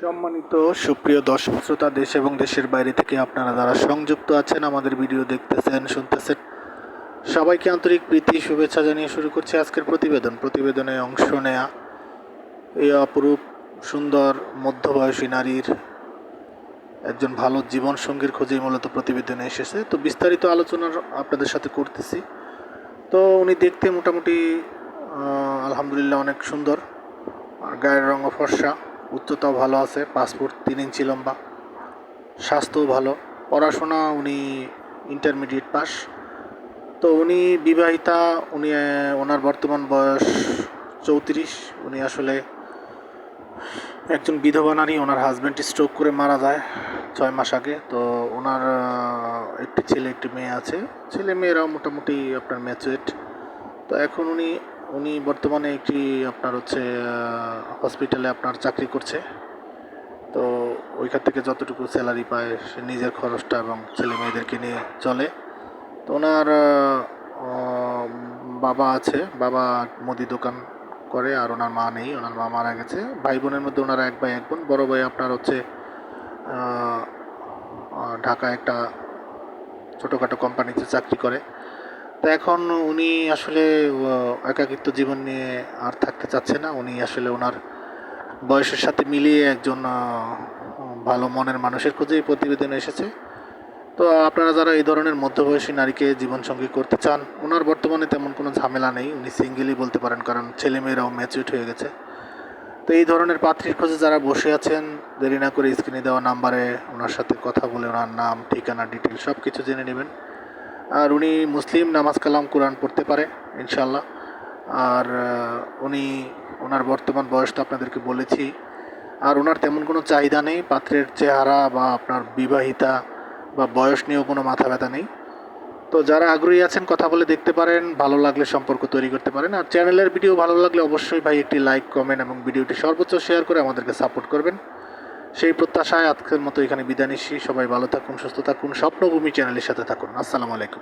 সম্মানিত সুপ্রিয় দর্শক শ্রোতা, দেশ এবং দেশের বাইরে থেকে আপনারা যারা সংযুক্ত আছেন, আমাদের ভিডিও দেখতেছেন, শুনতেছেন, সবাইকে আন্তরিক প্রীতি শুভেচ্ছা জানিয়ে শুরু করছি আজকের প্রতিবেদনে অংশ নেয়া এই অপরূপ সুন্দর মধ্যবয়সী নারীর একজন ভালো জীবনসঙ্গীর খোঁজেই মূলত প্রতিবেদনে এসেছে। তো বিস্তারিত আলোচনা আপনাদের সাথে করতেছি। তো উনি দেখতে মোটামুটি আলহামদুলিল্লাহ অনেক সুন্দর, আর গায়ের রঙও ফর্সা, উচ্চতাও ভালো আছে, 5 ফুট 3 ইঞ্চি লম্বা, স্বাস্থ্যও ভালো, পড়াশোনা উনি ইন্টারমিডিয়েট পাস। তো উনি বিবাহিতা, ওনার বর্তমান বয়স 34। উনি আসলে একজন বিধবা নারী। ওনার হাজব্যান্ড স্ট্রোক করে মারা যায় 6 মাস আগে। তো ওনার একটি ছেলে একটি মেয়ে আছে, ছেলে মেয়েরাও মোটামুটি আপনার ম্যাচুরেট। তো এখন উনি বর্তমানে একটি আপনার হসপিটালে আপনার চাকরি করছে। তো ওইখান থেকে যতটুকু স্যালারি পায় সে নিজের খরচটা এবং ছেলে মেয়েদেরকে নিয়ে চলে। তো ওনার বাবা আছে, বাবা মুদি দোকান করে, আর ওনার মা নেই, ওনার মা মারা গেছে। ভাই বোনের মধ্যে ওনারা 1 ভাই 1 বোন। বড় ভাই আপনার ঢাকায় একটা ছোটোখাটো কোম্পানিতে চাকরি করে। তো এখন উনি আসলে একাকিত্ব জীবন নিয়ে আর থাকতে চাচ্ছে না। উনি আসলে ওনার বয়সের সাথে মিলিয়ে একজন ভালো মনের মানুষের খোঁজে এই প্রতিবেদনে এসেছে। তো আপনারা যারা এই ধরনের মধ্যবয়সী নারীকে জীবনসঙ্গী করতে চান, ওনার বর্তমানে তেমন কোনো ঝামেলা নেই, উনি সিঙ্গেলই বলতে পারেন, কারণ ছেলেমেয়েরাও ম্যাচিউর হয়ে গেছে। তো এই ধরনের পাত্রীর খোঁজে যারা বসে আছেন, দেরি না করে স্ক্রিনে দেওয়া নাম্বারে ওনার সাথে কথা বলে ওনার নাম, ঠিকানা, ডিটেল সব কিছু জেনে নেবেন। আর উনি মুসলিম, নামাজ কালাম কোরআন পড়তে পারে ইনশাল্লাহ। আর ওনার বর্তমান বয়সটা আপনাদেরকে বলেছি। আর ওনার তেমন কোনো চাহিদা নেই, পাত্রের চেহারা বা আপনার বিবাহিতা বা বয়স নিয়েও কোনো মাথা ব্যথা নেই। তো যারা আগ্রহী আছেন কথা বলে দেখতে পারেন, ভালো লাগলে সম্পর্ক তৈরি করতে পারেন। আর চ্যানেলের ভিডিও ভালো লাগলে অবশ্যই ভাই একটি লাইক, কমেন্ট এবং ভিডিওটি সর্বোচ্চ শেয়ার করে আমাদেরকে সাপোর্ট করবেন। সেই প্রত্যাশায় আজকের মতো এখানে বিদায় নিচ্ছি। সবাই ভালো থাকুন, সুস্থ থাকুন, স্বপ্নভূমি চ্যানেলের সাথে থাকুন। আসসালামু আলাইকুম।